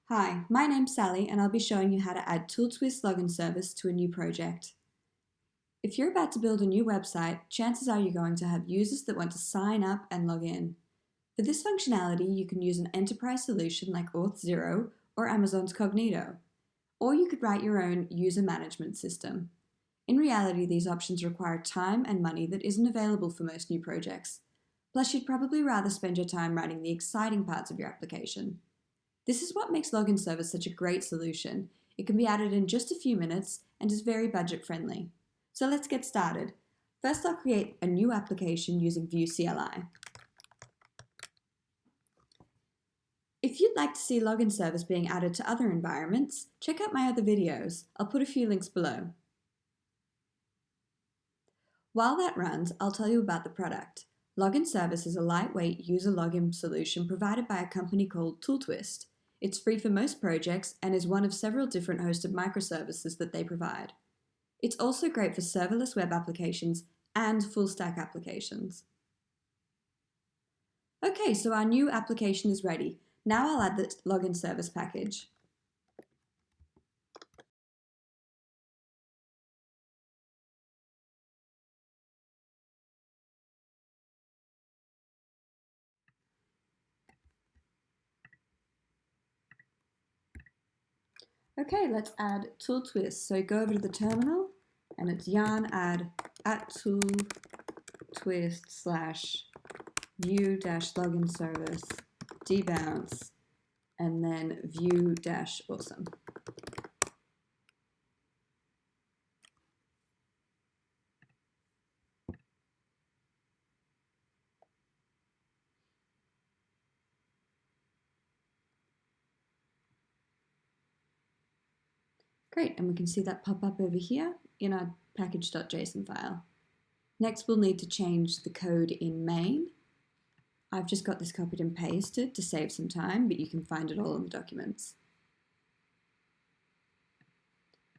Hi, my name's Sally and I'll be showing you how to add ToolTwist login service to a new project. If you're about to build a new website, chances are you're going to have users that want to sign up and log in. For this functionality, you can use an enterprise solution like Auth0 or Amazon's Cognito, or you could write your own user management system. In reality, these options require time and money that isn't available for most new projects. Plus, you'd probably rather spend your time writing the exciting parts of your application. This is what makes Login Service such a great solution. It can be added in just a few minutes and is very budget friendly. So let's get started. First, I'll create a new application using Vue CLI. If you'd like to see Login Service being added to other environments, check out my other videos. I'll put a few links below. While that runs, I'll tell you about the product. Login Service is a lightweight user login solution provided by a company called ToolTwist. It's free for most projects and is one of several different hosted microservices that they provide. It's also great for serverless web applications and full-stack applications. Okay, so our new application is ready. Now I'll add the login service package. Okay, let's add ToolTwist. So go over to the terminal and it's yarn add at ToolTwist slash view dash login service debounce and then view dash awesome. Great, and we can see that pop up over here in our package.json file. Next, we'll need to change the code in main. I've just got this copied and pasted to save some time, but you can find it all in the documents.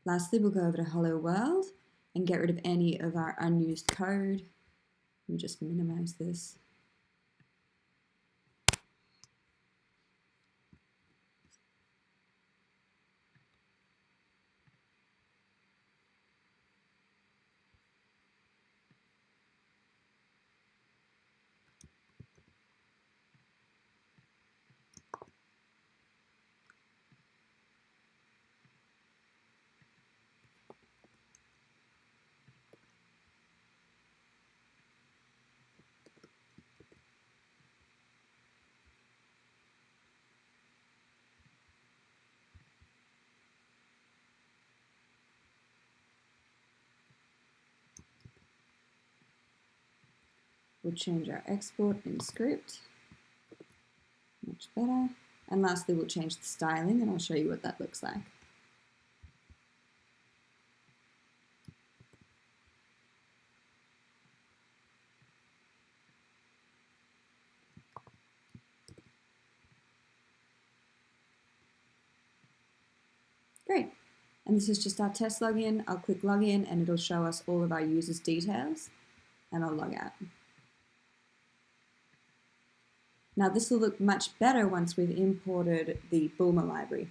Lastly, we'll go over to Hello World and get rid of any of our unused code. Let me just minimize this. We'll change our export in script. Much better. And lastly, we'll change the styling and I'll show you what that looks like. Great. And this is just our test login. I'll click login and it'll show us all of our users' details and I'll log out. Now this will look much better once we've imported the Bulma library.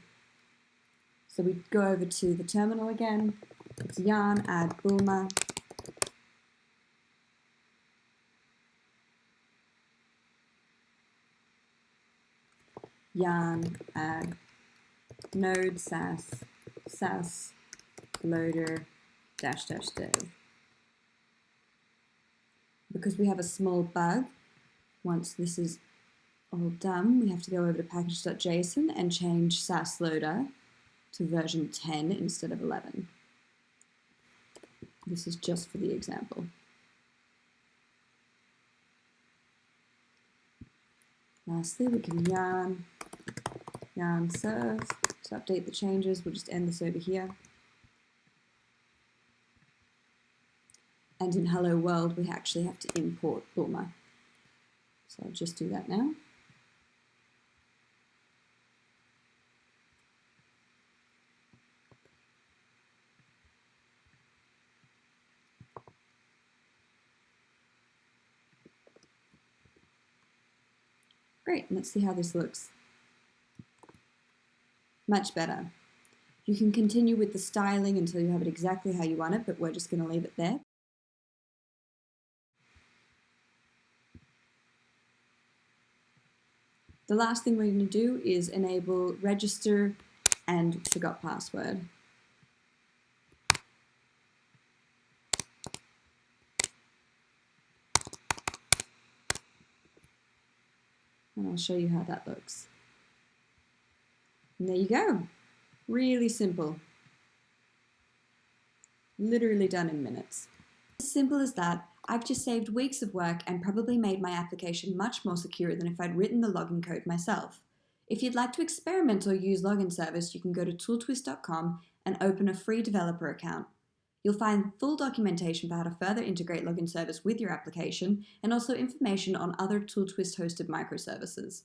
So we go over to the terminal again. It's yarn add Bulma. Yarn add node sass loader dash dash dev. Because we have a small bug, once this is all done, we have to go over to package.json and change Sass Loader to version 10 instead of 11. This is just for the example. Lastly, we can yarn serve to update the changes. We'll just end this over here. And in Hello World, we actually have to import Bulma. So I'll just do that now. Great, let's see how this looks. Much better. You can continue with the styling until you have it exactly how you want it, but we're just going to leave it there. The last thing we're going to do is enable register and forgot password. And I'll show you how that looks. And there you go. Really simple. Literally done in minutes. As simple as that, I've just saved weeks of work and probably made my application much more secure than if I'd written the login code myself. If you'd like to experiment or use Loginservice, you can go to tooltwist.com and open a free developer account. You'll find full documentation for how to further integrate Loginservice with your application and also information on other ToolTwist hosted microservices.